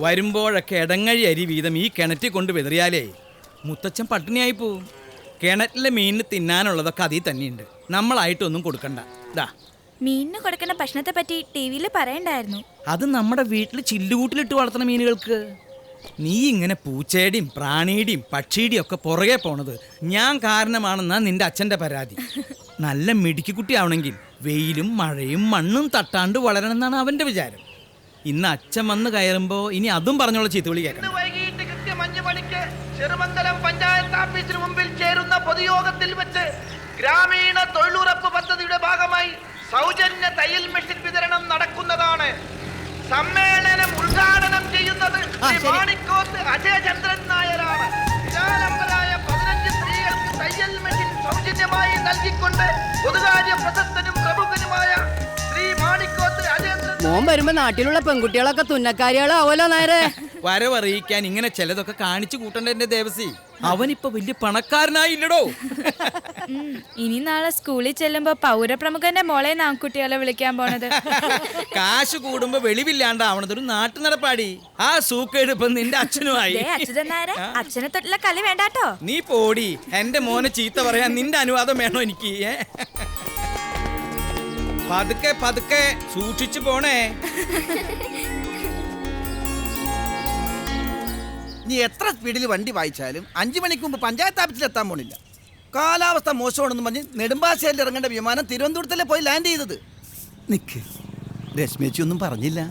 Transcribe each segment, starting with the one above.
വരുമ്പോഴൊക്കെ ഇടങ്ങഴി അരി വീതം ഈ കിണറ്റിൽ കൊണ്ട് വിതറിയാലേ മുത്തച്ഛൻ പട്ടിണിയായി പോവും. കിണറ്റിലെ മീനിന് തിന്നാനുള്ളതൊക്കെ അതിൽ തന്നെയുണ്ട്. നമ്മളായിട്ടൊന്നും കൊടുക്കണ്ട. മീനിന് കൊടുക്കുന്ന ഭക്ഷണത്തെ പറ്റി ടിവിയിൽ പറയണ്ടായിരുന്നു. അത് നമ്മുടെ വീട്ടിൽ ചില്ലുകൂട്ടിലിട്ട് വളർത്തുന്ന മീനുകൾക്ക്. നീ ഇങ്ങനെ പൂച്ചയുടെയും പ്രാണിയുടെയും പക്ഷിയുടെയും ഒക്കെ പുറകെ പോണത് ഞാൻ കാരണമാണെന്നാ നിന്റെ അച്ഛൻ്റെ പരാതി. നല്ല മിടുക്കിക്കുട്ടിയാവണമെങ്കിൽ വെയിലും മഴയും മണ്ണും തട്ടാണ്ട് വളരണമെന്നാണ് അവൻ്റെ വിചാരം. ഇന്ന് അച്ഛൻ വന്ന് കയറുമ്പോ ഇനി അതും പറഞ്ഞോളൂ ചീത്തവിളി കേൾക്കണം. വൈകിട്ട് കൃത്യം 5 മണിക്ക് ചെറുമംഗലം പഞ്ചായത്ത് ഓഫീസിന് മുമ്പിൽ ചേരുന്ന പൊതുയോഗത്തിൽ വെച്ച് ഗ്രാമീണ തൊഴിലുറപ്പ് പദ്ധതിയുടെ ഭാഗമായി സൗജന്യ തയ്യൽ മെഷീൻ വിതരണം നടക്കുന്നതാണ്. സമ്മേളനം ഉദ്ഘാടനം ചെയ്യുന്നത് മാണിക്കോത്ത് അജയചന്ദ്രൻ നായരാണ്. നിരാലംബരായ 15 സ്ത്രീകൾക്ക് തയ്യൽ മെഷീൻ സൗജന്യമായി നൽകിക്കൊണ്ട് പൊതുകാര്യ പ്രശസ്തനും പ്രമുഖനുമായ ശ്രീ മാണിക്കോത്ത് അജയചന്ദ്രൻ. മോൻ വരുമ്പോ നാട്ടിലുള്ള പെൺകുട്ടികളൊക്കെ തുന്നക്കാരികളാവല്ലോ നേരെ. വരവറിയിക്കാൻ ഇങ്ങനെ ചിലതൊക്കെ കാണിച്ചു കൂട്ടണ്ട എന്റെ ദേവസി. അവനിപ്പോ വലിയ പണക്കാരനായില്ലടോ. ഇനി നാളെ സ്കൂളിൽ ചെല്ലുമ്പോ പൗരപ്രമുഖന്റെ മോളെ നാക്കുട്ടികളെ വിളിക്കാൻ പോണത്. കാശ് കൂടുമ്പോ വെളിവില്ലാണ്ടാവണത് ഒരു നാട്ടു നടപ്പാടി. ആ സൂക്കേടിപ്പം നിന്റെ അച്ഛനുമായി. അച്യുതൻ നായരെ, അച്ഛനെ തൊട്ടുള്ള കളി വേണ്ടാട്ടോ. നീ പോടി. എന്റെ മോനെ ചീത്ത പറയാൻ നിന്റെ അനുവാദം വേണോ എനിക്ക്? പതുക്കെ പതുക്കെ സൂക്ഷിച്ചു പോണേ. നീ എത്ര സ്പീഡിൽ വണ്ടി വായിച്ചാലും 5 മണിക്ക് മുമ്പ് പഞ്ചായത്ത് ഓഫീസിൽ എത്താൻ പോണില്ല. കാലാവസ്ഥ മോശമാണെന്ന് പറഞ്ഞ് നെടുമ്പാശ്ശേരിയിൽ ഇറങ്ങേണ്ട വിമാനം തിരുവനന്തപുരത്തല്ലേ പോയി ലാൻഡ് ചെയ്തത്. നിക്ക്, രശ്മിയേച്ചി ഒന്നും പറഞ്ഞില്ല.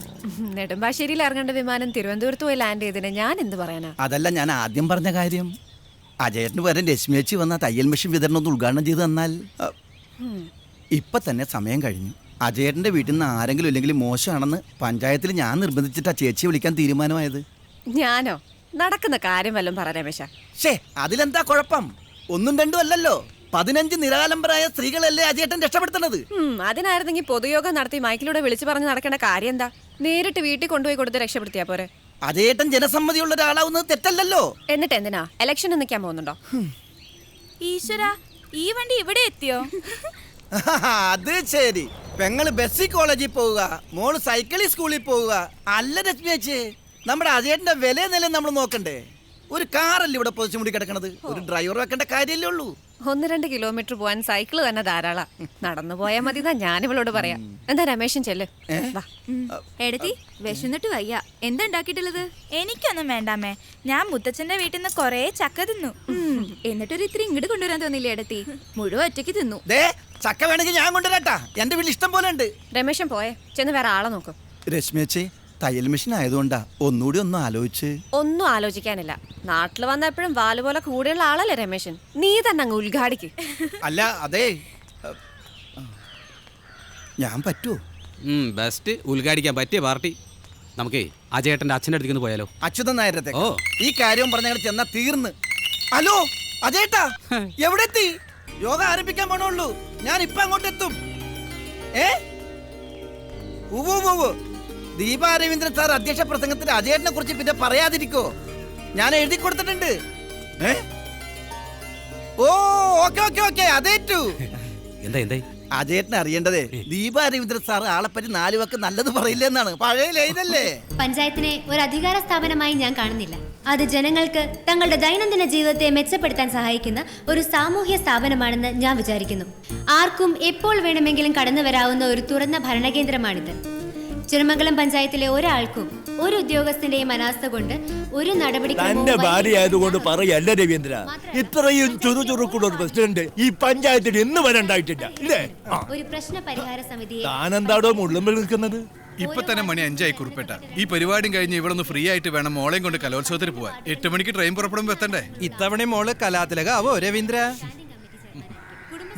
നെടുമ്പാശ്ശേരിയിൽ ഇറങ്ങേണ്ട വിമാനം തിരുവനന്തപുരത്ത് പോയി ലാൻഡ് ചെയ്തതിന് ഞാൻ എന്ത് പറയാനാ? അതല്ല ഞാൻ ആദ്യം പറഞ്ഞ കാര്യം. അജയേട്ടന് പകരം രശ്മിയേച്ചി വന്ന തയ്യൽ മെഷീൻ വിതരണം ഒന്ന് ഉദ്ഘാടനം ചെയ്ത് തന്നാൽ. ഇപ്പൊ തന്നെ സമയം കഴിഞ്ഞു. അജയേട്ടന്റെ വീട്ടിൽ നിന്ന് ആരെങ്കിലും ഇല്ലെങ്കിൽ മോശമാണെന്ന് പഞ്ചായത്തിൽ ഞാൻ നിർബന്ധിച്ചിട്ടാ ചേച്ചിയെ വിളിക്കാൻ തീരുമാനമായത്. ഞാനോ? നടക്കുന്ന കാര്യം വല്ലതും പറ രമേശ. ഷേ, അതിലെന്താ കുഴപ്പം? 1ഉം 2ഉം അല്ലല്ലോ, 15 നിരാലംബരായ സ്ത്രീകളല്ലേ അജയേട്ടൻ രക്ഷപ്പെടുത്തുന്നത്. അതിനായിരുന്നെങ്കിൽ പൊതുയോഗം നടത്തി മൈക്കിലൂടെ വിളിച്ചു പറഞ്ഞ് നടക്കേണ്ട കാര്യം എന്താ? നേരിട്ട് വീട്ടിൽ കൊണ്ടുപോയി കൊടുത്ത് രക്ഷപ്പെടുത്തിയാ പോരെ. അജയേട്ടൻ ജനസമ്മതിയുള്ള ഒരാളാവുന്നത് തെറ്റല്ലല്ലോ. എന്നിട്ട് എന്തിനാ ഇലക്ഷന് നിൽക്കാൻ പോകുന്നുണ്ടോ? ഈശ്വര, ഈ വണ്ടി ഇവിടെ എത്തിയോ? അത് ശരി. പെങ്ങള് ബസ്സിൽ കോളേജിൽ പോവുക, മോള് സൈക്കിളിൽ സ്കൂളിൽ പോവുക. അല്ല രശ്മിയേച്ചി, നമ്മുടെ അജയേട്ടന്റെ വില നില നമ്മൾ നോക്കണ്ടേ? ഒരു കാറല്ലേ ഇവിടെ പൊതിച്ചു മുടി കിടക്കണത്? ഒരു ഡ്രൈവർ വെക്കേണ്ട കാര്യമല്ലേ ഉള്ളൂ. 1-2 കിലോമീറ്റർ പോവാൻ സൈക്കിള് തന്നെ ധാരാള. നടന്നു പോയാൽ മതി എന്നാ ഞാൻ ഇവളോട് പറയാം. എന്താ രമേശൻ ചെല്ല്. എടത്തി, വിശന്നിട്ട് വയ്യ. എന്താ ഉണ്ടാക്കിയിട്ടുള്ളത്? എനിക്കൊന്നും വേണ്ടാമേ. ഞാൻ മുത്തച്ഛന്റെ വീട്ടിൽ നിന്ന് കൊറേ ചക്ക തിന്നു. എന്നിട്ടൊരു ഇത്തിരി ഇങ്ങോട്ട് കൊണ്ടുവരാൻ തോന്നില്ലേ എടത്തി? മുഴുവൻ ഒറ്റയ്ക്ക് തിന്നു. ചക്ക വേണമെങ്കിൽ ഞാൻ കൊണ്ടുവരാട്ടാ. എന്റെ വീട്ടിൽ ഇഷ്ടം പോലെ ഉണ്ട്. രമേശൻ പോയെ, ചെന്ന് വേറെ ആളെ നോക്കും. രശ്മിയേച്ചി, തയ്യൽ മെഷീൻ ആയതുകൊണ്ടാ ഒന്നുകൂടി ഒന്ന് ആലോചിച്ച്. ഒന്നും ആലോചിക്കാനില്ല. നാട്ടിൽ വന്ന എപ്പോഴും വാല് പോലെ കൂടെയുള്ള ആളല്ലേ രമേശൻ. നീ തന്നെ അങ്ങ് ഉദ്ഘാടിക്ക്. അല്ല, അതെ, ഞാൻ പറ്റുമോ? ബെസ്റ്റ്. ഉദ്ഘാടിക്കാൻ പറ്റിയ പാർട്ടി. നമുക്കേ അജയേട്ടന്റെ അച്ഛൻ്റെ അടുത്തേക്ക് പോയാലോ? അച്യുതൻ നായരത്തെ ഈ കാര്യം പറഞ്ഞ ചെന്നാ തീർന്ന്. ഹലോ അജയേട്ടാ, എവിടെ എത്തി? യോഗ ആരംഭിക്കാൻ പോണുള്ളൂ. ഞാൻ ഇപ്പൊ അങ്ങോട്ട് എത്തും. ദീപാ രവീന്ദ്രൻ സാർ അധ്യക്ഷ പ്രസംഗത്തിൽ അജയേട്ടനെ കുറിച്ച് പിന്നെ പറയാതിരിക്കോ? ഞാൻ എഴുതി കൊടുത്തിട്ടുണ്ട്. ഓ, ഓക്കെ ഓക്കെ ഓക്കെ, അതേറ്റു. എന്താ അജയേട്ടനെ അറിയേണ്ടതേ, ദീപാ രവീന്ദ്രൻ സാർ ആളെപ്പറ്റി 4 വാക്ക് നല്ലത് പറയില്ലെന്നാണ്. പഴയ ലൈനല്ലേ. പഞ്ചായത്തിനെ ഒരു അധികാര സ്ഥാപനമായി ഞാൻ കാണുന്നില്ല. അത് ജനങ്ങൾക്ക് തങ്ങളുടെ ദൈനംദിന ജീവിതത്തെ മെച്ചപ്പെടുത്താൻ സഹായിക്കുന്ന ഒരു സാമൂഹ്യ സ്ഥാപനമാണെന്ന് ഞാൻ വിചാരിക്കുന്നു. ആർക്കും എപ്പോൾ വേണമെങ്കിലും കടന്നു വരാവുന്ന ഒരു തുറന്ന ഭരണകേന്ദ്രമാണിത്. ചെറുമംഗലം പഞ്ചായത്തിലെ ഒരാൾക്കും ഒരു ഉദ്യോഗസ്ഥന്റെയും അനാസ്ഥ കൊണ്ട് ഒരു നടപടിക്രമവും ഭാര്യയായതുകൊണ്ട് പറയല്ല രവീന്ദ്ര, ഇത്രയും ചുറുചുറുക്കുള്ള ഒരു പ്രസിഡന്റ് ഈ പഞ്ചായത്തിൽ ഇന്ന് വരെ ഉണ്ടായിട്ടില്ല. ഒരു പ്രശ്ന പരിഹാര സമിതിയെ താനെന്താടോ മുള്ളുമ്പിൽ നിൽക്കുന്നത്? ഇപ്പൊ തന്നെ മണി 5 ആയി കുറിപ്പേട്ട. ഈ പരിപാടിയും കഴിഞ്ഞ് ഇവിടെ ഒന്ന് ഫ്രീ ആയിട്ട് വേണം മോളെയും കൊണ്ട് കലോത്സവത്തിന് പോവാൻ. 8 മണിക്ക് ട്രെയിൻ പുറപ്പെടുമ്പോ എത്തണ്ടേ? ഇത്തവണ മോള് കലാതിലകാവോ രവീന്ദ്ര?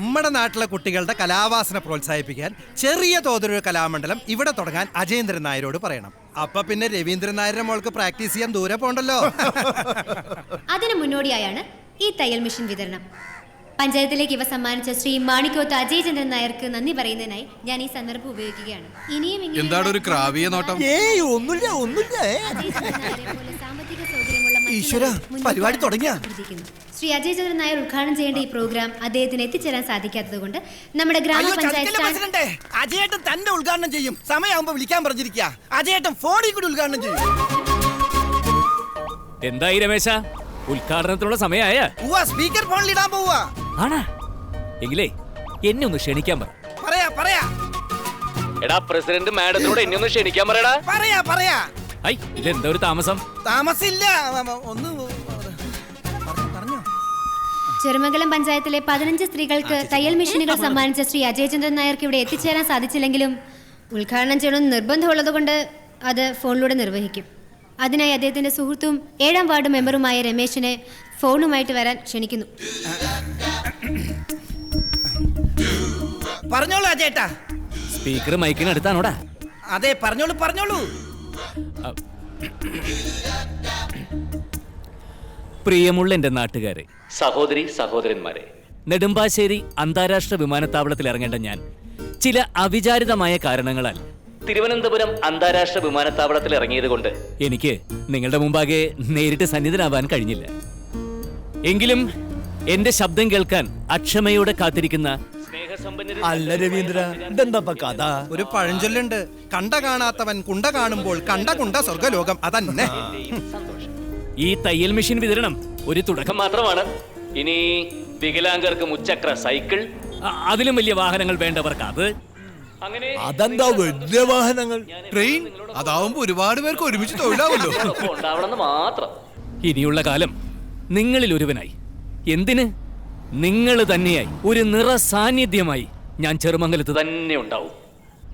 നമ്മുടെ നാട്ടിലെ കുട്ടികളുടെ കലാവാസന പ്രോത്സാഹിപ്പിക്കാൻ ചെറിയ തോതിലൊരു കലാമണ്ഡലം ഇവിടെ തുടങ്ങാൻ അജയേന്ദ്രൻ നായരോട് പറയണം. അപ്പൊ പിന്നെ രവീന്ദ്രൻ നായരുടെ മോൾക്ക് പ്രാക്ടീസ് ചെയ്യാൻ ദൂരെ പോണ്ടല്ലോ. അതിനു മുന്നോടിയായാണ് ഈ തയ്യൽ മെഷീൻ വിതരണം. പഞ്ചായത്തിലേക്ക് ഇവ സമ്മാനിച്ച ശ്രീ മാണിക്കോത്ത് അജയചന്ദ്രൻ നായർക്ക് നന്ദി പറയുന്നതിനായി ഞാൻ ഈ സന്ദർഭം ഉപയോഗിക്കുകയാണ്. ഇനിയും എന്താണ് ഒരു ക്രാവിയ നോട്ടം? ഈശ്വര, പരിപാടി തുടങ്ങിയ ശ്രീ അജയ് ചന്ദ്രൻ നായർ ഉദ്ഘാടനം ചെയ്യേണ്ട ഈ പ്രോഗ്രാം അദ്ദേഹത്തിന് എത്തിച്ചേരാൻ സാധിക്കാത്തതുകൊണ്ട് നമ്മുടെ ഗ്രാമപഞ്ചായത്ത് അജയേട്ടൻ തന്നെ ഉദ്ഘാടനം ചെയ്യും. സമയമാകുമ്പോ വിളിക്കാൻ പറഞ്ഞിരിക്കുക. അജയേട്ടൻ ഫോണിൽ കൂടി ഉദ്ഘാടനം ചെയ്യും. എന്തായി രമേശ, ഉദ്ഘാടനത്തിനുള്ള സമയമായ? സ്പീക്കർ ഫോണിൽ ഇടാൻ പോവാ. ആണാ? എങ്കിലേ എന്നെ ഒന്ന് ക്ഷണിക്കാൻ പറ. പറയാ എടാ പ്രസിഡന്റ് മാഡത്തിനോട് എന്നെ ഒന്ന് ക്ഷണിക്കാൻ പറയടാ. പറയാ. ഐ, ഇതെന്താ ഒരു താമസം? താമസില്ല, ഒന്ന് പറഞ്ഞോ. ചെറുമംഗലം പഞ്ചായത്തിലെ 15 സ്ത്രീകൾക്ക് തയ്യൽ മെഷീനുകൾ സമ്മാനിച്ച ശ്രീ അജയ് ചന്ദ്രൻ നായർക്ക് ഇവിടെ എത്തിച്ചേരാൻ സാധിച്ചില്ലെങ്കിലും ഉദ്ഘാടനം ചെയ്യണമെന്ന് നിർബന്ധമുള്ളതുകൊണ്ട് അത് ഫോണിലൂടെ നിർവഹിക്കും. അതിനായി അദ്ദേഹത്തിന്റെ സുഹൃത്തും 7ാം വാർഡ് മെമ്പറുമായ രമേശിനെ ഫോണുമായിട്ട് വരാൻ ക്ഷണിക്കുന്നു. പറഞ്ഞോളൂ അജയേട്ടാ. സ്പീക്കർ മൈക്കിന് അടുത്താണോടാ? അതെ, പറഞ്ഞോളൂ. പ്രിയമുള്ള എന്റെ നാട്ടുകാരെ, സഹോദരി സഹോദരന്മാരെ, നെടുമ്പാശ്ശേരി അന്താരാഷ്ട്ര വിമാനത്താവളത്തിൽ ഇറങ്ങേണ്ട ഞാൻ ചില അവിചാരിതമായ കാരണങ്ങളാൽ തിരുവനന്തപുരം അന്താരാഷ്ട്ര വിമാനത്താവളത്തിൽ ഇറങ്ങിയത് കൊണ്ട് എനിക്ക് നിങ്ങളുടെ മുമ്പാകെ നേരിട്ട് സന്നിധനാവാൻ കഴിഞ്ഞില്ല. എങ്കിലും എന്റെ ശബ്ദം കേൾക്കാൻ അക്ഷമയോടെ കാത്തിരിക്കുന്ന അല്ല രവീന്ദ്ര, ഇതെന്താ കഥ? ഒരു പഴഞ്ചൊല്ലുണ്ട്, കണ്ട കാണാത്തവൻ കുണ്ട കാണുമ്പോൾ കണ്ട സ്വർഗലോകം. അതന്നെ. ഈ തയ്യൽ മെഷീൻ വിതരണം ഒരു തുടക്കം മാത്രമാണ്. ഇനി വികലാംഗർക്ക് മുച്ചക്ര സൈക്കിൾ, അതിലും വലിയ വാഹനങ്ങൾ വേണ്ടവർക്ക് അത്, അങ്ങനെ അതെന്താ വലിയ വാഹനങ്ങൾ? ട്രെയിൻ, അതാവുമ്പോ ഒരുപാട് പേർക്ക് ഒരുമിച്ച് തൊഴിലാവല്ലോ. ഉണ്ടാവണമെന്ന് മാത്രം. ഇനിയുള്ള കാലം നിങ്ങളിൽ ഒരുവനായി, എന്തിന് നിങ്ങൾ തന്നെയായി, ഒരു നിറ സാന്നിധ്യമായി ഞാൻ ചെറുമംഗലത്ത് തന്നെ ഉണ്ടാവും.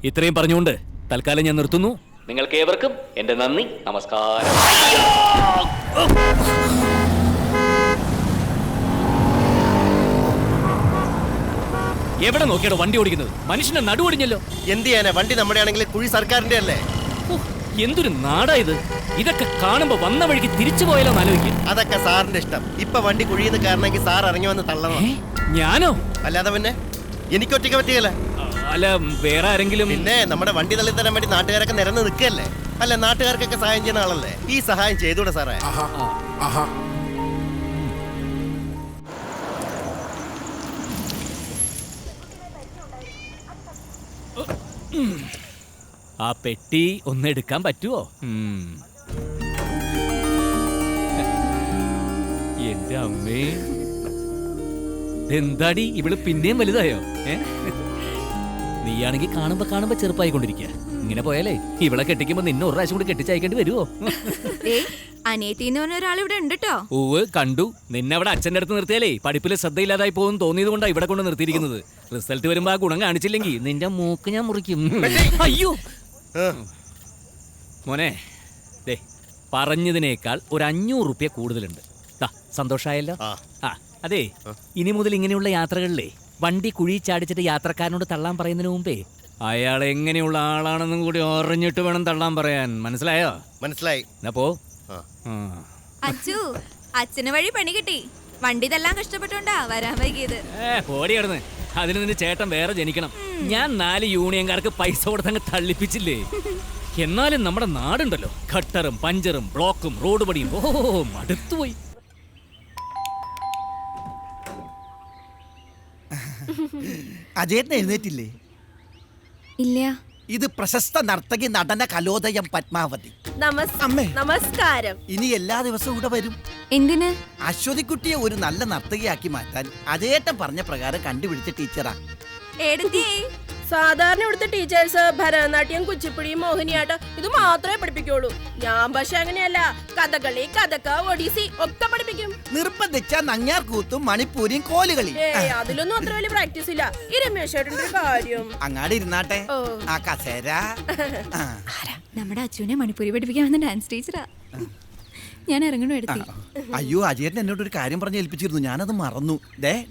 ഇത്രയും പറഞ്ഞുകൊണ്ട് തൽക്കാലം ഞാൻ നിർത്തുന്നു. നിങ്ങൾക്ക് ഏവർക്കും എന്റെ നന്ദി, നമസ്കാരം. എവിടെ നോക്കിയാടോ വണ്ടി ഓടിക്കുന്നത്? മനുഷ്യന്റെ നടുവൊടിഞ്ഞല്ലോ. എന്ത് ചെയ്യാനാ, വണ്ടി നമ്മുടെ ആണെങ്കിൽ കുഴി സർക്കാരിന്റെ അല്ലേ. എന്തൊരു നാടാ ഇത്! ഇതൊക്കെ കാണുമ്പോ വന്ന വഴിക്ക് തിരിച്ചു പോയാലോ ആലോചിക്കും. അതൊക്കെ സാറിന്റെ ഇഷ്ടം. ഇപ്പൊ വണ്ടി കുഴിയുന്ന കാരണമെങ്കിൽ സാർ ഇറങ്ങി വന്ന് തള്ളണം. ഞാനോ? അല്ലാതെ പിന്നെ എനിക്കൊറ്റയ്ക്ക് പറ്റിയല്ല. അല്ല, വേറെ ആരെങ്കിലും? പിന്നെ നമ്മുടെ വണ്ടി തള്ളി തരാൻ വേണ്ടി നാട്ടുകാരൊക്കെ നിരന്ന് നിൽക്കല്ലേ. അല്ല, നാട്ടുകാർക്കൊക്കെ സഹായം ചെയ്യുന്ന ആളല്ലേ. ഈ സഹായം ചെയ്തൂടെ സാറേ? ആ പെട്ടി ഒന്ന് എടുക്കാൻ പറ്റുമോ? എന്റെ അമ്മേ, എന്താടി ഇവള് പിന്നെയും വലുതായോ? നീയാണെങ്കി കാണുമ്പോ ചെറുപ്പായിക്കൊണ്ടിരിക്കുക. ഇങ്ങനെ പോയാലേ ഇവളെ കെട്ടിക്കുമ്പോ നിന്നെ ഒരു പ്രാവശ്യം കൂടി കെട്ടിച്ചയക്കേണ്ടി വരുമോ? അനിയത്തിന്ന് പറഞ്ഞ ഒരാളിവിടെ ഉണ്ട് കേട്ടോ. ഓവ് കണ്ടു. നിന്നെ അവിടെ അച്ഛൻ്റെ അടുത്ത് നിർത്തിയാലേ പഠിപ്പിൽ ശ്രദ്ധയില്ലാതായി പോകും തോന്നിയത് കൊണ്ടാണ് ഇവിടെ കൊണ്ട് നിർത്തിയിരിക്കുന്നത്. റിസൾട്ട് വരുമ്പോ ആ ഗുണം കാണിച്ചില്ലെങ്കിൽ നിന്റെ മൂക്ക് ഞാൻ മുറിക്കും. അയ്യോ മോനെ, ദേ പറഞ്ഞതിനേക്കാൾ ഒരു 500 റുപ്യ കൂടുതലുണ്ട്. സന്തോഷായല്ലോ. അതെ, ഇനി മുതൽ ഇങ്ങനെയുള്ള യാത്രകളിലേ വണ്ടി കുഴി ചാടിച്ചിട്ട് യാത്രക്കാരനോട് തള്ളാൻ പറയുന്നതിന് മുമ്പേ അയാൾ എങ്ങനെയുള്ള ആളാണെന്നും കൂടി അറിഞ്ഞിട്ട് വേണം തള്ളാൻ പറയാൻ. മനസ്സിലായോ? മനസ്സിലായി. പോ. അച്ചു, അച്ഛന് വഴി പണി കിട്ടി. വണ്ടി തല്ലാൻ കഷ്ടപ്പെട്ടോണ്ടാ വരാൻ വൈകിയത്. ഓടി കിടന്ന് അതിന് നിന്റെ ചേട്ടൻ വേറെ ജനിക്കണം. ഞാൻ 4 യൂണിയൻകാർക്ക് പൈസ കൊടുത്തങ്ങ് തള്ളിപ്പിച്ചില്ലേ. എന്നാലും നമ്മുടെ നാടുണ്ടല്ലോ, ഖട്ടറും പഞ്ചറും ബ്ലോക്കും റോഡ് പടിയും. ഓ മടുത്തുപോയി. അജയേട്ടൻ എഴുന്നേറ്റില്ലേ? ഇല്ല. ഇത് പ്രശസ്ത നർത്തകി നടന കലോദയം പത്മാവതി. നമസ്കാരം. ഇനി എല്ലാ ദിവസവും ഇവിടെ വരും. എന്തിന്? അശ്വതിക്കുട്ടിയെ ഒരു നല്ല നർത്തകിയാക്കി മാറ്റാൻ അജയേട്ടൻ പറഞ്ഞ പ്രകാരം കണ്ടുപിടിച്ച ടീച്ചറാ. സാധാരണ ഇവിടുത്തെ ടീച്ചേഴ്സ് ഭരതനാട്യം, കുച്ചിപ്പുടി, മോഹിനിയാട്ടം ഇത് മാത്രമേ പഠിപ്പിക്കുള്ളൂ. ഞാൻ പക്ഷെ അങ്ങനെയല്ല. കഥകളി, കഥക, ഒഡീസി ഒക്കെ പഠിപ്പിക്കും. നിർബന്ധിച്ച നങ്ങ്യാർ കൂത്തും മണിപ്പൂരിയും കോലുകളി. അതിലൊന്നും അത്ര വലിയ പ്രാക്ടീസ് ഇല്ല. ഈ രമേശേട്ടന്റെ കാര്യം അങ്ങാടി ഇരുന്നാട്ടെ. ആ കസേര. നമ്മുടെ അച്ഛനെ മണിപ്പൂരി പഠിപ്പിക്കാൻ വന്ന ഡാൻസ് ടീച്ചറാ. ഞാൻ ഇറങ്ങണു എടുത്തി. അയ്യോ, അജയേട്ടൻ എന്നോട് ഒരു കാര്യം പറഞ്ഞ് ഏൽപ്പിച്ചിരുന്നു, ഞാനത് മറന്നു.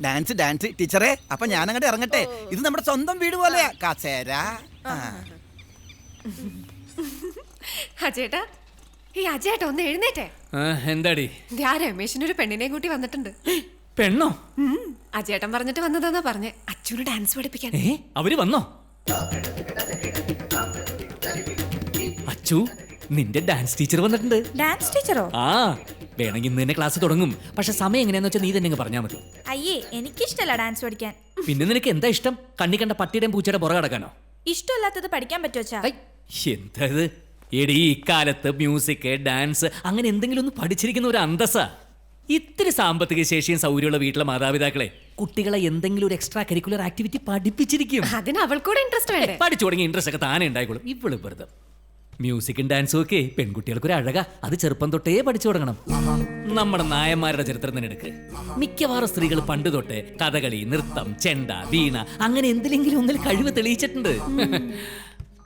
ഡാൻസ് ടീച്ചറെ. അപ്പൊ ഞാൻ അങ്ങോട്ട് ഇറങ്ങട്ടെ. ഇത് നമ്മുടെ സ്വന്തം വീട് പോലെയാ. കസേര. അജേട്ടാ, ഈ അജേട്ടാ ഒന്ന് എഴുന്നേറ്റേ. എന്താടി? ഞാൻ രമേശിനൊരു പെണ്ണിനെ കൂട്ടി വന്നിട്ടുണ്ട്. പെണ്ണോ? അജേട്ടൻ പറഞ്ഞിട്ട് വന്നതാന്നാ പറഞ്ഞേ, അച്ഛന് ഡാൻസ് പഠിപ്പിക്കാൻ. അവര് വന്നോ? അച്ചു, നിന്റെ ഡാൻസ് ടീച്ചർ വന്നിട്ടുണ്ട്. ഡാൻസ് ടീച്ചറോ? ആ, വേണമെങ്കിൽ ഇന്ന് തന്നെ ക്ലാസ് തുടങ്ങും. പക്ഷെ സമയം എങ്ങനെയാന്ന് വെച്ചാൽ നീ തന്നെ പറഞ്ഞാൽ മതി. അയ്യേ എനിക്കിഷ്ടല്ല ഡാൻസ് പഠിക്കാൻ. പിന്നെ നിനക്ക് എന്താ ഇഷ്ടം? കണ്ണി കണ്ട പട്ടിയുടെയും പൂച്ചയുടെ പുറകെ കിടക്കാനോ? ഇഷ്ടമല്ലാത്തത് പഠിക്കാൻ പറ്റുവച്ചാ? എന്താ ഇത്? എടീ, ഇക്കാലത്ത് മ്യൂസിക്, ഡാൻസ് അങ്ങനെ എന്തെങ്കിലും ഒന്ന് പഠിച്ചിരിക്കുന്ന ഒരു അന്തസ്സാ. ഇത്തിരി സാമ്പത്തിക ശേഷിയും സൗകര്യമുള്ള വീട്ടിലെ മാതാപിതാക്കളെ കുട്ടികളെ എന്തെങ്കിലും ഒരു എക്സ്ട്രാ കരിക്കുലർ ആക്ടിവിറ്റി പഠിപ്പിച്ചിരിക്കും. അതിന് അവൾക്കൂടെ ഇൻട്രസ്റ്റ് വേണ്ടേ? പഠിച്ചു തുടങ്ങിയ ഇൻട്രസ്റ്റ് ഒക്കെ താനേ ഉണ്ടായിക്കോളും. ഇവള് വെറുതെ മ്യൂസിക്കും ഡാൻസും ഒക്കെ പെൺകുട്ടികൾക്ക് ഒരു അഴക. അത് ചെറുപ്പം തൊട്ടേ പഠിച്ചു തുടങ്ങണം. നമ്മുടെ നായന്മാരുടെ ചരിത്രം തന്നെ എടുക്ക്. മിക്കവാറും സ്ത്രീകൾ പണ്ട് തൊട്ടേ കഥകളി, നൃത്തം, ചെണ്ട, വീണ അങ്ങനെ എന്തിലെങ്കിലും ഒന്നിൽ കഴിവ് തെളിയിച്ചിട്ടുണ്ട്.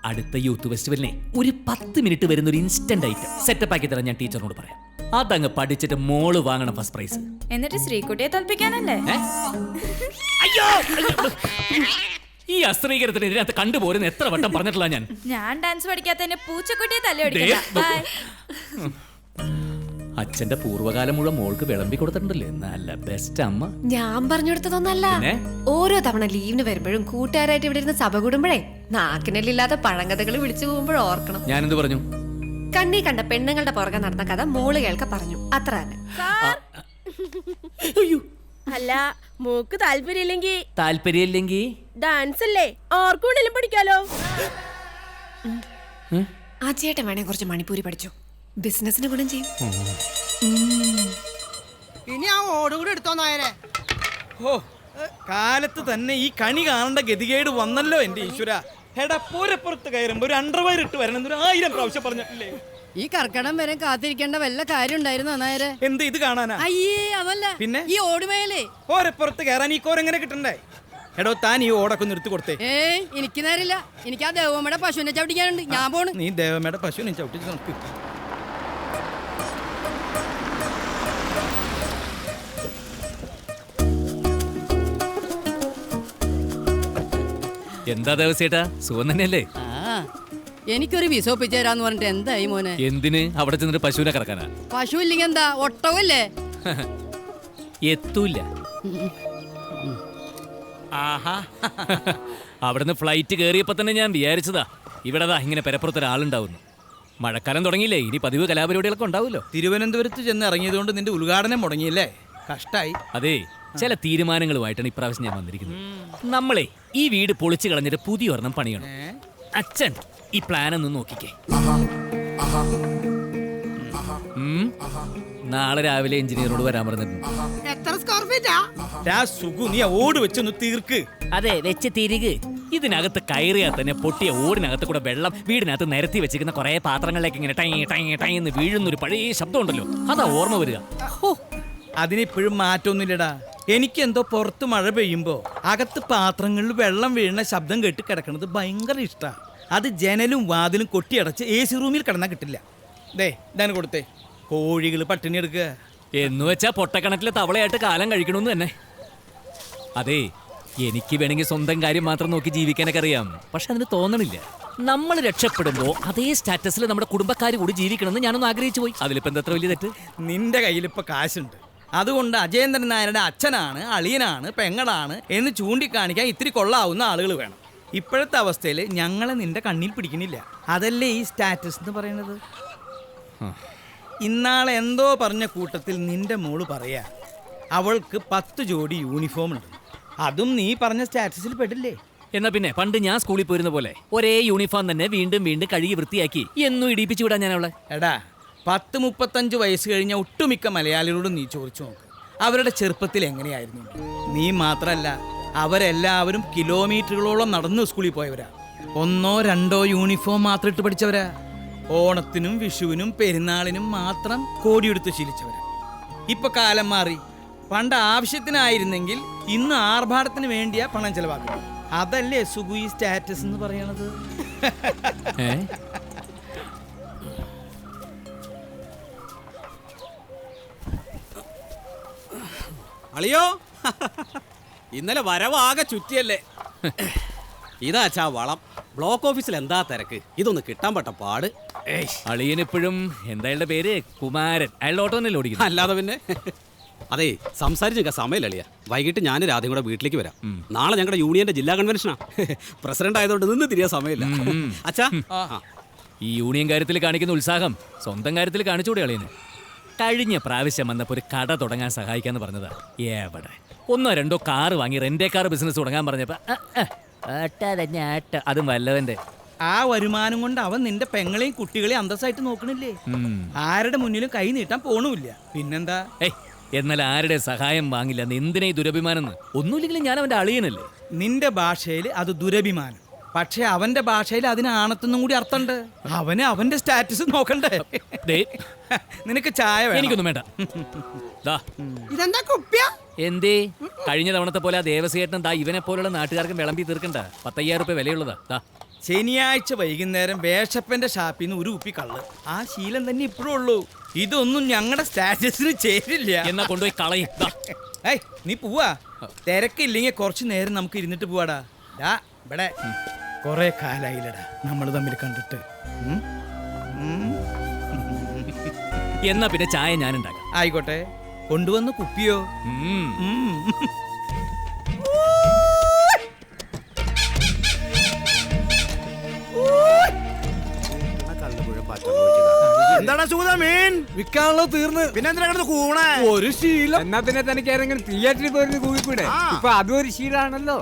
അടുത്ത യൂത്ത് ഫെസ്റ്റിവലിനെ ഒരു 10 മിനിറ്റ് വരുന്ന ഒരു ഇൻസ്റ്റന്റ് ഐറ്റം സെറ്റപ്പ് ആക്കി തരാൻ ഞാൻ ടീച്ചറിനോട് പറയാം. അതങ്ങ് പഠിച്ചിട്ട് മോള് വാങ്ങണം ഫസ്റ്റ് പ്രൈസ്. എന്നിട്ട് ശ്രീകുട്ടിയെ തോൽപ്പിക്കാനല്ലേ? അയ്യോ, ഈ അസ്ത്രീകരത്തിന് ഇതിനകത്ത് കണ്ടുപോരുന്ന എത്ര വട്ടം പറഞ്ഞിട്ടില്ല ഞാൻ. ഞാൻ ഡാൻസ് പഠിക്കാത്തതിന് പൂച്ചക്കുട്ടിയെ തല്ലി. അച്ഛന്റെ പൂർവ്വകാലം മുഴുവൻ മോൾക്ക് വിളമ്പി കൊടുത്തിട്ടുണ്ടല്ലേ? നല്ല ബെസ്റ്റ് അമ്മ. ഞാൻ പറഞ്ഞു കൊടുത്തതൊന്നല്ല. ഓരോ തവണ ലീവിന് വരുമ്പോഴും കൂട്ടുകാരായിട്ട് ഇവിടെ ഇരുന്ന് സഭ കൂടുമ്പോഴേ നാക്കിനെല്ലില്ലാത്ത പഴങ്കഥകൾ വിളിച്ചു പോകുമ്പോഴും ഓർക്കണം. ഞാനെന്ത് പറഞ്ഞു? കണ്ണി കണ്ട പെണ്ണുങ്ങളുടെ പുറകെ നടന്ന കഥ മോള് കേൾക്ക പറഞ്ഞു. അത്ര തന്നെ. അല്ല, മോക്ക് താല്പര്യമില്ലെങ്കിൽ ഡാൻസ് അല്ലേ, ആർക്കും പഠിക്കാലോ. ആ ചേട്ടൻ വേണേ കുറച്ച് മണിപ്പൂരി പഠിച്ചു. ബിസിനസിന് ഗുണം ചെയ്യും. ഇനി ആ ഓടുകൂടി എടുത്തോ നായരെ. ഓ, കാലത്ത് തന്നെ ഈ കണി കാണേണ്ട ഗതികേട് വന്നല്ലോ എന്റെ ഈശ്വര. എടാ, പൂരപ്പുറത്ത് കയറുമ്പോ ഒരു അണ്ടർവയർ ഇട്ട് വരണം 1000 പ്രാവശ്യം പറഞ്ഞിട്ടില്ലേ? ഈ കർക്കടം വരെ കാത്തിരിക്കേണ്ട വല്ല കാര്യം ഉണ്ടായിരുന്നു നായരെ? എന്ത് ഇത് കാണാനാ? അയ്യേ അതല്ല, പിന്നെ ഈ ഓടുമേലേ ഓരപ്പുറത്ത് കയറാൻ ഈ കോരെങ്ങനെ കിട്ടണ്ടേ? എടോ, താൻ ഈ ഓടൊക്കെ ഒന്ന് എടുത്തു കൊടുത്തേ. എനിക്ക് നേരില്ല. എനിക്ക് ആ ദേവമ്മയുടെ പശുവിനെ ചവിട്ടിക്കാനുണ്ട്. ഞാൻ പോണ്. നീ ദേവമ്മയുടെ പശുവിനെ ചവിട്ടിച്ച് നോക്ക്. എന്താ ദിവസേട്ടാ, സുഖം തന്നെയല്ലേ? എനിക്കൊരു വിസ ഒപ്പിച്ചു തരാന്ന് പറഞ്ഞിട്ട് എന്തായി മോനെ? എന്തിന്? അവിടെ ചെന്നിട്ട് പശുവിനെ കറക്കാനാ? പശു ഇല്ലെങ്കിൽ എന്താ, ഒട്ടകല്ലേ? എത്തൂല്ല. അവിടുന്ന് ഫ്ലൈറ്റ് കയറിയപ്പോ തന്നെ ഞാൻ വിചാരിച്ചതാ ഇവിടെതാ ഇങ്ങനെ പെരപ്പുറത്ത് ഒരാളുണ്ടാവുന്നു. മഴക്കാലം തുടങ്ങിയില്ലേ, ഇനി പതിവ് കലാപരിപാടികളൊക്കെ ഉണ്ടാവുമല്ലോ. തിരുവനന്തപുരത്ത് ചെന്ന് ഇറങ്ങിയതുകൊണ്ട് നിന്റെ ഉദ്ഘാടനം മുടങ്ങിയില്ലേ? കഷ്ടായി. അതെ, ചില തീരുമാനങ്ങളുമായിട്ടാണ് ഇപ്രാവശ്യം ഞാൻ വന്നിരിക്കുന്നത്. നമ്മളെ ഈ വീട് പൊളിച്ചു കളഞ്ഞിട്ട് പുതിയ ഒരെണ്ണം പണിയണം. അച്ഛൻ ഈ പ്ലാൻ ഒന്ന് നോക്കിക്കേ. നാളെ രാവിലെ എഞ്ചിനീയറോട് വരാൻ പറഞ്ഞിട്ടുണ്ട്. എത്ര സ്ക്വയർ ഫീറ്റാ? നീ ഓട് വെച്ചൊന്ന് തീർക്ക്. അതെ, വെച്ച് തിരികെ. ഇതിനകത്ത് കയറിയാൽ തന്നെ പൊട്ടിയ ഓടിനകത്ത് കൂടെ വെള്ളം വീടിനകത്ത് നിരത്തി വെച്ചിരിക്കുന്ന കുറെ പാത്രങ്ങളിലേക്ക് ഇങ്ങനെ ടൈ ടൈ ടൈ എന്ന് വീഴുന്നൊരു പഴയ ശബ്ദം ഉണ്ടല്ലോ, അതാ ഓർമ്മ വരിക. അതിനിപ്പോഴും മാറ്റമൊന്നുമില്ലടാ. എനിക്കെന്തോ പുറത്ത് മഴ പെയ്യുമ്പോ അകത്ത് പാത്രങ്ങളിൽ വെള്ളം വീഴുന്ന ശബ്ദം കേട്ട് കിടക്കണത് ഭയങ്കര ഇഷ്ടമാണ്. അത് ജനലും വാതിലും കൊട്ടിയടച്ച് AC റൂമിൽ കിടന്നാൽ കിട്ടില്ല. ഇതാണ് കൊടുത്തേ. കോഴികൾ പട്ടിണി എടുക്കുക എന്ന് വെച്ചാ പൊട്ടക്കണക്കിലെ തവളയായിട്ട് കാലം കഴിക്കണമെന്ന് തന്നെ. അതെ, എനിക്ക് വേണമെങ്കിൽ സ്വന്തം കാര്യം മാത്രം നോക്കി ജീവിക്കാനൊക്കെ അറിയാം. പക്ഷെ അതിന് തോന്നണില്ല. നമ്മൾ രക്ഷപ്പെടുമ്പോ അതേ സ്റ്റാറ്റസിൽ നമ്മുടെ കുടുംബക്കാർ കൂടി ജീവിക്കണമെന്ന് ഞാനൊന്ന് ആഗ്രഹിച്ചു പോയി. അതിലിപ്പോ എന്താ വലിയ തെറ്റ്? നിന്റെ കയ്യിലിപ്പോ കാശുണ്ട്, അതുകൊണ്ട് അജയേന്ദ്രൻ നായരുടെ അച്ഛനാണ്, അളിയനാണ്, പെങ്ങളാണ് എന്ന് ചൂണ്ടിക്കാണിക്കാൻ ഇത്തിരി കൊള്ളാവുന്ന ആളുകൾ വേണം. ഇപ്പോഴത്തെ അവസ്ഥയിൽ ഞങ്ങളെ നിന്റെ കണ്ണിൽ പിടിക്കണില്ല. അതല്ലേ ഈ സ്റ്റാറ്റസ് എന്ന് പറയുന്നത്. ഇന്നാളെ എന്തോ പറഞ്ഞ കൂട്ടത്തിൽ നിന്റെ മോള് പറയാ അവൾക്ക് 10 ജോഡി യൂണിഫോം ഉണ്ട്. അതും നീ പറഞ്ഞ സ്റ്റാറ്റസിൽ പെടില്ലേ? എന്നാ പിന്നെ പണ്ട് ഞാൻ സ്കൂളിൽ പോയിരുന്ന പോലെ ഒരേ യൂണിഫോം തന്നെ വീണ്ടും വീണ്ടും കഴുകി വൃത്തിയാക്കി എന്നും ഇടിപ്പിച്ചു വിടാൻ ഞാൻ അവളെ. എടാ, 10-35 വയസ്സ് കഴിഞ്ഞ ഒട്ടുമിക്ക മലയാളികളോടും നീ ചോദിച്ചു നോക്ക്, അവരുടെ ചെറുപ്പത്തിൽ എങ്ങനെയായിരുന്നു. നീ മാത്രല്ല, അവരെല്ലാവരും കിലോമീറ്ററുകളോളം നടന്നു സ്കൂളിൽ പോയവരാ. 1-2 യൂണിഫോം മാത്രം ഇട്ട് പഠിച്ചവരാ. ഓണത്തിനും വിഷുവിനും പെരുന്നാളിനും മാത്രം കോടിയെടുത്ത് ശീലിച്ചവരാ. ഇപ്പൊ കാലം മാറി. പണ്ട് ആവശ്യത്തിനായിരുന്നെങ്കിൽ ഇന്ന് ആർഭാടത്തിന് വേണ്ടിയാ പണം ചെലവാക്കുന്നത്. അതല്ലേ സുഖു ഈ സ്റ്റാറ്റസ് എന്ന് പറയണത്. അളിയോ, ഇന്നലെ വരവാകെ ചുറ്റിയല്ലേ? ഇതാച്ചാ വളം. ബ്ലോക്ക് ഓഫീസിൽ എന്താ തിരക്ക്, ഇതൊന്ന് കിട്ടാൻ പെട്ട പാട്. അളിയനെപ്പോഴും എന്തായാലും പേര് കുമാരൻ, അയാളുടെ ഓട്ടോ തന്നെ ഓടിക്കുന്നു. അല്ലാതെ പിന്നെ. അതെ, സംസാരിച്ച് സമയമില്ല അളിയ. വൈകിട്ട് ഞാൻ രാധയും കൂടെ വീട്ടിലേക്ക് വരാം. നാളെ ഞങ്ങളുടെ യൂണിയന്റെ ജില്ലാ കൺവെൻഷനാ. പ്രസിഡന്റ് ആയതുകൊണ്ട് നിന്ന് തിരിയാൻ സമയമില്ല. അച്ഛാ, ഈ യൂണിയൻ കാര്യത്തിൽ കാണിക്കുന്ന ഉത്സാഹം സ്വന്തം കാര്യത്തിൽ കാണിച്ചുകൂടെ അളിയന്? കഴിഞ്ഞ പ്രാവശ്യം വന്നപ്പോ ഒരു കട തുടങ്ങാൻ സഹായിക്കാന്ന് പറഞ്ഞതാ. എവിടെ 1-2 കാറ് വാങ്ങി റെന്റേ കാർ ബിസിനസ് തുടങ്ങാൻ പറഞ്ഞപ്പോ അതും വല്ലവന്റെ. ആ വരുമാനം കൊണ്ട് അവൻ നിന്റെ പെങ്ങളെയും കുട്ടികളെയും അന്തസ്സായിട്ട് നോക്കണില്ലേ? ആരുടെ മുന്നിലും കൈ നീട്ടാൻ പോണുമില്ല. പിന്നെന്താ? എന്നാൽ ആരുടെ സഹായം വാങ്ങില്ല. എന്തിനാ ഈ ദുരഭിമാനം? ഒന്നുമില്ലെങ്കിലും ഞാൻ അവന്റെ അളിയനല്ലേ. നിന്റെ ഭാഷയിൽ അത് ദുരഭിമാനം, പക്ഷെ അവന്റെ ഭാഷയിൽ അതിന് ആണത്തൊന്നും കൂടി അർത്ഥമുണ്ട്. അവന് അവന്റെ സ്റ്റാറ്റസ് നോക്കണ്ടേ? നിനക്ക് ചായ വേണോ? എനിക്കൊന്നും വേണ്ട. ഇതെന്താ കുപ്പിയ? എന്തേ കഴിഞ്ഞ തവണത്തെ പോലെ ആ ദേവസ്വേട്ടൻ ഇവനെ പോലുള്ള നാട്ടുകാർക്കും വിളമ്പി തീർക്കണ്ട. 10,000 രൂപ വിലയുള്ളതാ. ശനിയാഴ്ച വൈകുന്നേരം വേഷപ്പന്റെ ഷാപ്പിൽ നിന്ന് ഒരു കുപ്പി കള്ള്. ആ ശീലം തന്നെ ഇപ്പോഴും ഉള്ളൂ. ഇതൊന്നും ഞങ്ങളുടെ സ്റ്റാറ്റസിന് ചേരില്ല. എന്നാ കൊണ്ടുപോയി കളയും. ഏയ് നീ പോവാ. തിരക്കില്ലെങ്കിൽ കുറച്ചു നേരം നമുക്ക് ഇരുന്നിട്ട് പോവാടാ. ഇവിടെ കൊറേ കാലായില്ലടാ നമ്മൾ തമ്മിൽ കണ്ടിട്ട്. എന്നാ പിന്നെ ചായ ഞാൻ ഉണ്ടാക്കാം. ആയിക്കോട്ടെ, കൊണ്ടുവന്ന് കുപ്പിയോ? എന്താണ് സൂത മീൻ വിൽക്കാനുള്ള തീർന്ന് പിന്നെ എന്തിനാ കൂണ ഒരു ശീലം. എന്നാ പിന്നെ തനിക്ക് ആരെങ്കിലും തിയേറ്ററിൽ പോയിരുന്നു കൂടിക്കൂടെ? ഇപ്പൊ അതും ഒരു ശീലമാണല്ലോ.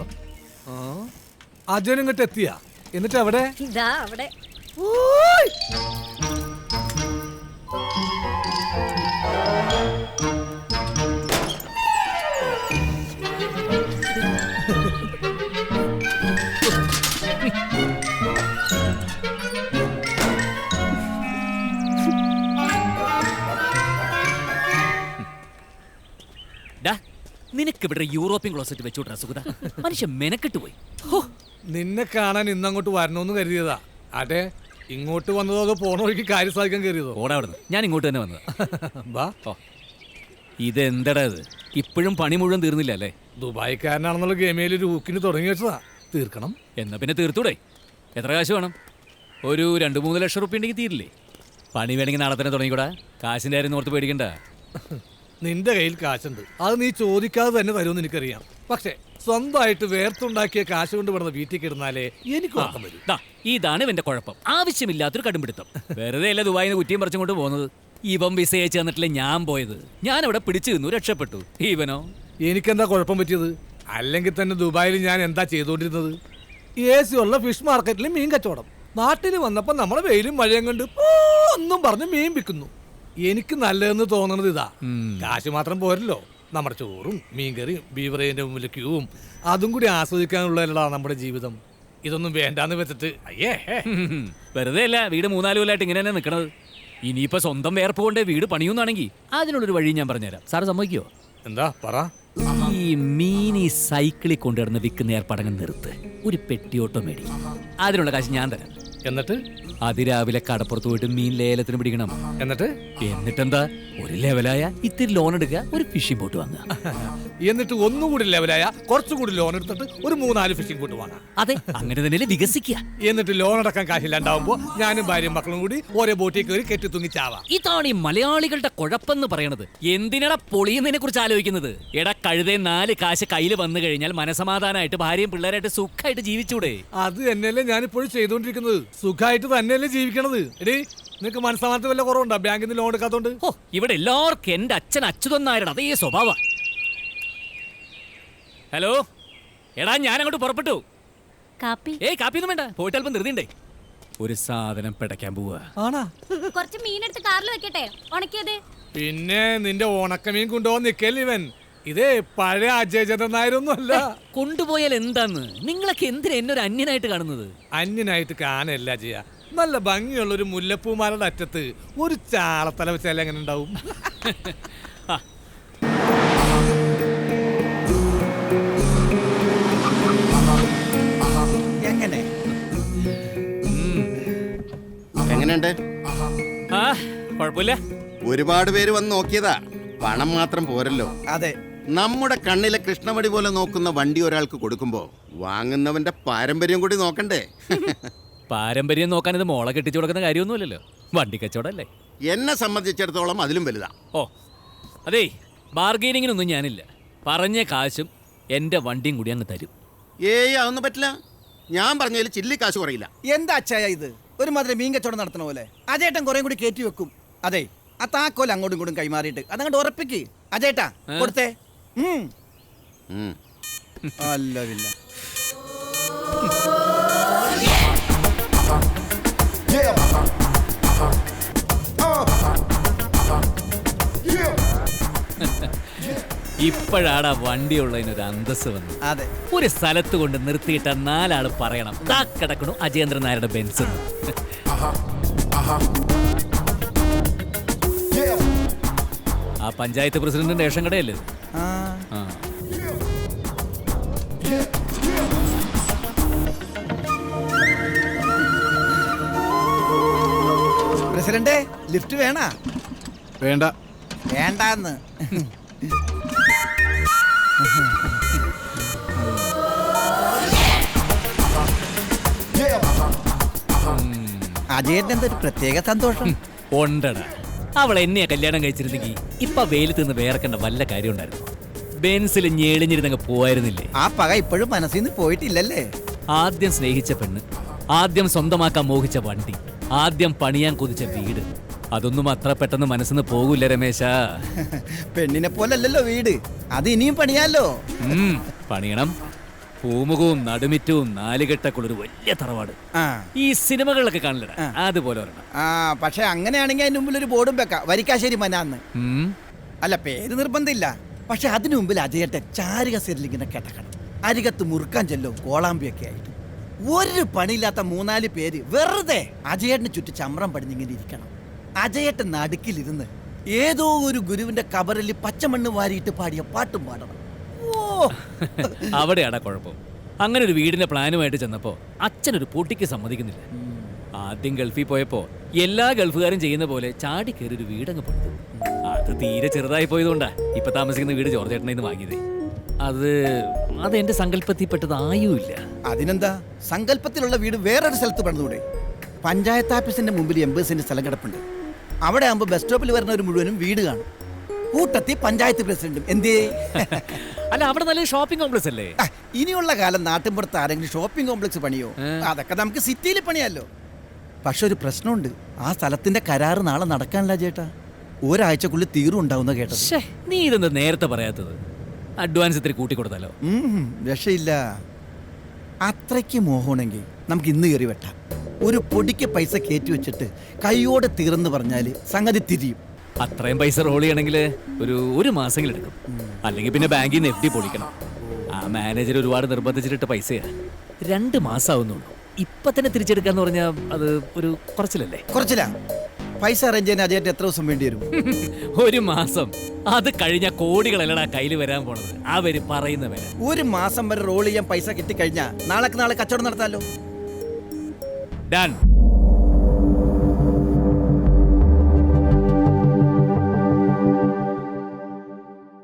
അജയനും ഇങ്ങോട്ട് എത്തിയ എന്നിട്ട് അവിടെ ഇതാ അവിടെ നിനക്ക് ഇവിടെ യൂറോപ്യൻ ക്ലോസറ്റ് വെച്ചോട്ടെ സുഗത. മനുഷ്യൻ മെനക്കെട്ട് പോയി. നിന്നെ കാണാൻ ഇന്നങ്ങോട്ട് വരണമെന്ന് കരുതിയതാ. ആട്ടെ, ഇങ്ങോട്ട് വന്നതോ അതോ പോണ വഴിക്ക് കാര്യം സാധിക്കാൻ കയറിയതോ? ഓടാ അവിടുന്ന്. ഞാൻ ഇങ്ങോട്ട് തന്നെ വന്നത്. ഇതെന്തടാ ഇത്? ഇപ്പോഴും പണി മുഴുവൻ തീർന്നില്ല അല്ലേ? ദുബായിക്കാരനാണെന്നുള്ള ഗെയിമിൽ ഒരു ഊക്കിന് തുടങ്ങി വെച്ചതാ. തീർക്കണം. എന്നാ പിന്നെ തീർത്തൂടെ? എത്ര കാശ് വേണം? ഒരു 2-3 ലക്ഷം റുപ്യ ഉണ്ടെങ്കിൽ തീരില്ലേ? പണി വേണമെങ്കിൽ നാളെ തന്നെ തുടങ്ങിക്കൂടാ. കാശിന്റെ കാര്യം ഓർത്ത് പേടിക്കണ്ട. നിന്റെ കയ്യിൽ കാശുണ്ട്, അത് നീ ചോദിക്കാതെ തന്നെ തരുമെന്ന് എനിക്കറിയാം. പക്ഷേ സ്വന്തമായിട്ട് വേർത്തുണ്ടാക്കിയ കാശ് കൊണ്ട് വിടുന്ന വീട്ടിൽ കിടന്നാലേ എനിക്ക് ഓർമ്മ വരും. ഇതാണ് ഇവന്റെ കുഴപ്പം. ആവശ്യമില്ലാത്തൊരു കടുംപിടുത്തം. വെറുതെ അല്ല ദുബായിന്ന് കുറ്റിയും പറിച്ചും കൊണ്ട് പോകുന്നത്. ഇവൻ വിസ അയച്ചു തന്നിട്ടില്ല ഞാൻ പോയത്. ഞാൻ അവിടെ പിടിച്ചു നിന്നു, രക്ഷപ്പെട്ടു. ഇവനോ? എനിക്കെന്താ കുഴപ്പം പറ്റിയത്? അല്ലെങ്കിൽ തന്നെ ദുബായിൽ ഞാൻ എന്താ ചെയ്തുകൊണ്ടിരുന്നത്? AC ഉള്ള ഫിഷ് മാർക്കറ്റിൽ മീൻ കച്ചവടം. നാട്ടിൽ വന്നപ്പോൾ നമ്മളെ വെയിലും മഴയും കണ്ട് ഒന്നും പറഞ്ഞ് മീൻ വിൽക്കുന്നു. എനിക്ക് നല്ലതെന്ന് തോന്നണത് ഇതാ. കാശ് മാത്രം പോരല്ലോ, നമ്മുടെ ചോറും മീൻകറിയും ബീവറേജിന്റെ മുമ്പിൽ ക്യൂവും അതും കൂടി ആസ്വദിക്കാനുള്ളതല്ലടാ നമ്മുടെ ജീവിതം. ഇതൊന്നും വേണ്ടാന്ന് വെച്ചിട്ട് അയ്യേ വെറുതെ അല്ല വീട് 4 കൊല്ലമായിട്ട് ഇങ്ങനെ തന്നെ നിൽക്കണത്. ഇനിയിപ്പോ സ്വന്തം വേർപ്പ് കൊണ്ട് വീട് പണിയുന്നാണെങ്കിൽ അതിനുള്ളൊരു വഴി ഞാൻ പറഞ്ഞുതരാം. സാറ് സമ്മതിക്കോ? എന്താ പറ. ഈ മീൻ ഈ സൈക്കിളിൽ കൊണ്ടുവരുന്ന വിൽക്കുന്ന ഏർപ്പടങ്ങ് നിർത്ത്. ഒരു പെട്ടിയോട്ടോ മേടി. അതിനുള്ള കാശ് ഞാൻ തരാം. എന്നിട്ട് അതിരാവിലെ കടപ്പുറത്ത് പോയിട്ട് മീൻ ലേലത്തിന് പിടിക്കണം. എന്നിട്ടെന്താ ഒരു ലെവലായ ഇത്തിരി ലോൺ എടുക്കുക, ഒരു ഫിഷിംഗ് ബോട്ട് വാങ്ങുക. എന്നിട്ട് ഒന്നുകൂടി ലെവലായ കുറച്ചുകൂടി ലോൺ എടുത്തിട്ട് ഒരു 3-4 ഫിഷിംഗ് ബോട്ട് വാങ്ങാം. അതെ, അങ്ങനെ തന്നെ വികസിക്കുക. എന്നിട്ട് ലോൺ അടക്കാൻ കാശില്ലാണ്ടാവുമ്പോ ഞാനും ഭാര്യയും മക്കളും കൂടി ഓരോ ബോട്ടിൽ കയറി കെട്ടി തൂങ്ങി ചാവാം. ഇതാണ് ഈ മലയാളികളുടെ കുഴപ്പമെന്ന് പറയണത്. എന്തിനാടാ പൊളിയുന്നതിനെ കുറിച്ച് ആലോചിക്കുന്നത്? എടാ കഴുതേ 4 കാശ് കയ്യിൽ വന്നു കഴിഞ്ഞാൽ മനസമാധാനമായിട്ട് ഭാര്യയും പിള്ളേരായിട്ട് സുഖമായിട്ട് ജീവിച്ചൂടെ? അത് തന്നെയല്ലേ ഞാനിപ്പോഴും ചെയ്തോണ്ടിരിക്കുന്നത്. സുഖമായിട്ട് തന്നെയല്ലേ ജീവിക്കണത്. എടീ, നിനക്ക് മനസ്സമാനത്ത് വല്ല കുറവുണ്ടോ ബാങ്കിൽ നിന്ന് ലോൺ എടുക്കാത്തോണ്ട്? ഇവിടെ എല്ലാവർക്കും എന്റെ അച്ഛൻ അച്യുതൻ നായരുടെ അതേ സ്വഭാവം. ഹലോ, എടാ ഞാൻ അങ്ങോട്ട് പുറപ്പെട്ടു. കാപ്പി? കാപ്പിയൊന്നും വേണ്ട, പോയിട്ട് അല്പം ധൃതിയുണ്ടേ. ഒരു സാധനം പിടയ്ക്കാൻ പോവാ. കുറച്ച് മീനെടുത്ത് കാറിൽ വെക്കട്ടെ, ഉണക്കിയത്. പിന്നെ നിന്റെ ഉണക്കമീൻ കൊണ്ടുപോകാൻ നിക്കല്ലേ ഇവൻ. ഇതേ പഴയ അജയചന്ദ്രൻ നായരൊന്നും അല്ല. കൊണ്ടുപോയാൽ എന്താന്ന്? നിങ്ങളൊക്കെ എന്തിനാ എന്നൊരു അന്യനായിട്ട് കാണുന്നത്? അന്യനായിട്ട് കാണല്ല അജയ. നല്ല ഭംഗിയുള്ള ഒരു മുല്ലപ്പൂമാലയുടെ അറ്റത്ത് ഒരു ചാളത്തല വെച്ചാൽ എങ്ങനെ ഉണ്ടാവും? എങ്ങനെയുണ്ട്? കുഴപ്പമില്ല. ഒരുപാട് പേര് വന്ന് നോക്കിയതാ. പണം മാത്രം പോരല്ലോ. അതെ, നമ്മുടെ കണ്ണിലെ കൃഷ്ണമണി പോലെ നോക്കുന്ന വണ്ടി ഒരാൾക്ക് കൊടുക്കുമ്പോ വാങ്ങുന്നവന്റെ പാരമ്പര്യം കൂടി നോക്കണ്ടേ? പാരമ്പര്യം നോക്കാൻ ഇത് മോളെ കെട്ടിച്ചു കൊടുക്കുന്ന കാര്യമൊന്നുമില്ലല്ലോ. വണ്ടി കച്ചവടല്ലേ. എന്നെ സംബന്ധിച്ചിടത്തോളം അതിലും വലുതാ. അതേ, ബാർഗെയിനിങ്ങിനൊന്നും ഞാനില്ല. പറഞ്ഞ കാശും എന്റെ വണ്ടിയും കൂടി അങ്ങ് തരും. അതൊന്നും പറ്റില്ല. ഞാൻ പറഞ്ഞതിൽ ചില്ലി കാശ് കുറയില്ല. എന്താ അച്ചായ ഇത്? ഒരുമാതിരി മീൻ കച്ചവടം നടത്തണ പോലെ. അജേട്ടൻ കുറെ കൂടി കയറ്റി വെക്കും. അതെ, ആ താക്കോൽ അങ്ങോട്ടും ഇങ്ങോട്ടും കൈമാറിയിട്ട് അതങ്ങോട്ട് ഉറപ്പിക്ക്. അജേട്ടാ കൊടുത്തേ. അല്ല പിന്നെ ഇപ്പോഴാണ് വണ്ടിയുള്ളതിനൊരു അന്തസ് വന്നു. അതെ, ഒരു സ്ഥലത്ത് കൊണ്ട് നിർത്തിയിട്ട 4 ആള് പറയണം താ കിടക്കണു അജേന്ദ്രൻ നായരുടെ ബെൻസ്. ആ പഞ്ചായത്ത് പ്രസിഡന്റിന്റെ റേഷൻ കടയല്ലേ ഇത്? ആ. പ്രസിഡന്റ് ലിഫ്റ്റ് വേണ? വേണ്ട. വേണ്ടാന്ന്. അജയന്റെ എന്തൊരു പ്രത്യേക സന്തോഷം ഉണ്ടടാ. അവൾ എന്നെയാ കല്യാണം കഴിച്ചിരുന്നെങ്കിൽ ഇപ്പൊ വെയിലത്ത് നിന്ന് വേർക്കേണ്ട വല്ല കാര്യം ഉണ്ടായിരുന്നു. ബെൻസിൽ ഞെളിഞ്ഞിരുന്നങ്ങ് പോവായിരുന്നില്ലേ? ആ പക ഇപ്പോഴും മനസ്സിൽ നിന്ന് പോയിട്ടില്ലല്ലേ? ആദ്യം സ്നേഹിച്ച പെണ്ണ്, ആദ്യം സ്വന്തമാക്കാൻ മോഹിച്ച വണ്ടി, ആദ്യം പണിയാൻ കൊതിച്ച വീട്, അതൊന്നും അത്ര പെട്ടെന്ന് മനസ്സിന്ന് പോകൂല രമേശ. പെണ്ണിനെ പോലല്ലോ വീട്, അത് ഇനിയും പണിയാലോ. പണിയണം. പൂമുഖവും നടുമിറ്റവും 4 കെട്ടൊക്കെ ഒരു വലിയ തറവാട്. ഈ സിനിമകളിലൊക്കെ കാണില്ല, അതുപോലെ ഒരെണ്ണം. പക്ഷെ അങ്ങനെയാണെങ്കിൽ അതിന് മുമ്പിൽ ഒരു ബോർഡും വെക്കാം, വരിക്കാശ്ശേരി മനാന്ന്. അല്ല, പേര് നിർബന്ധമില്ല. പക്ഷെ അതിനു മുമ്പിൽ അജയട്ടെ ചാരിക സെല്ലിങ്ങനെ കിടക്കണം. അരികത്ത് മുറുക്കാൻ ചെല്ലോ കോളാമ്പിയൊക്കെ ആയിട്ട്. ഒരു പണിയില്ലാത്ത 3-4 പേര് വെറുതെ അജയേട്ടന് ചുറ്റി ചമ്രം പടിഞ്ഞിങ്ങനെ ഇരിക്കണം. അജയേട്ടൻ നടുക്കിലിരുന്ന് ഏതോ ഒരു ഗുരുവിന്റെ കബറിൽ പച്ചമണ്ണ് വാരിയിട്ട് പാടിയ പാട്ടും പാടണം. അവിടെയാണ് കുഴപ്പം. അങ്ങനെ ഒരു വീടിന്റെ പ്ലാനുമായിട്ട് ചെന്നപ്പോ അച്ഛനൊരു പൊട്ടിക്ക് സമ്മതിക്കുന്നില്ല. ആദ്യം ഗൾഫിൽ പോയപ്പോ എല്ലാ ഗൾഫുകാരും ചെയ്യുന്ന പോലെ ചാടി കയറി ഒരു വീടങ്ങ് പണിതു. അത് തീരെ ചെറുതായി പോയതുകൊണ്ടാ ഇപ്പൊ താമസിക്കുന്ന വീട് ജോർജേട്ടനെ നിന്ന് വാങ്ങിയതേ. അത് എന്റെ സങ്കല്പത്തിൽ പെട്ടതായുമില്ല. അതിനെന്താ, സങ്കല്പത്തിലുള്ള വീട് വേറൊരു സ്ഥലത്ത് പണിതൂടെ? പഞ്ചായത്ത് ഓഫീസിന്റെ മുമ്പിൽ 80 സെന്റ് സ്ഥലം കിടപ്പുണ്ട്. അവിടെ ആകുമ്പോൾ ബസ് സ്റ്റോപ്പിൽ വരുന്നവർ മുഴുവനും വീട് കാണും. കൂട്ടത്തിൽ പഞ്ചായത്ത് പ്രസിഡന്റും. എന്തേ? അല്ല, അവിടെ നല്ല ഷോപ്പിംഗ് കോംപ്ലക്സ് അല്ലേ? ഇനിയുള്ള കാലം നാട്ടിൻപുറത്ത് ആരെങ്കിലും ഷോപ്പിംഗ് കോംപ്ലക്സ് പണിയോ? അതൊക്കെ നമുക്ക് സിറ്റിയിൽ പണിയാലോ. പക്ഷെ ഒരു പ്രശ്നമുണ്ട്, ആ സ്ഥലത്തിന്റെ കരാറ് നാളെ നടക്കാനില്ല ചേട്ടാ. ഒരാഴ്ചക്കുള്ളിൽ തീരും ഉണ്ടാവുന്ന കേട്ടത്. നീ ഇതെന്താ നേരത്തെ പറയാത്തത്? അഡ്വാൻസ് ഇത്തിരി കൂട്ടിക്കൊടുത്താലോ? രക്ഷയില്ല. അത്രയ്ക്ക് മോഹമാണെങ്കിൽ നമുക്ക് ഇന്ന് കയറി വെട്ടാം. ഒരു പൊടിക്ക് പൈസ കയറ്റി വെച്ചിട്ട് കൈയോടെ തീർന്ന് പറഞ്ഞാല് സംഗതി തിരിയും. അത്രയും പൈസ റോൾ ചെയ്യണമെങ്കിൽ ഒരു മാസമെങ്കിലും എടുക്കും. അല്ലെങ്കിൽ പിന്നെ ബാങ്കിൽ നിന്ന് FD പൊളിക്കണം. ആ മാനേജർ ഒരുപാട് നിർബന്ധിച്ചിട്ട് പൈസയാ. 2 മാസമാവുന്നുള്ളൂ. ഇപ്പൊ തന്നെ തിരിച്ചെടുക്കാന്ന് പറഞ്ഞാൽ അത് ഒരു കുറച്ചിലല്ലേ? കുറച്ചില്ല. പൈസ അറേഞ്ച് ചെയ്യാൻ അജയട്ട് എത്ര ദിവസം വേണ്ടി വരും? 1 മാസം. അത് കഴിഞ്ഞ കോടികളല്ലടാ കയ്യിൽ വരാൻ പോണത്. അവര് പറയുന്ന വില. 1 മാസം വരെ റോൾ ചെയ്യാൻ പൈസ കിട്ടിക്കഴിഞ്ഞാ നാളെ കച്ചവടം നടത്താലോ. ഡൺ.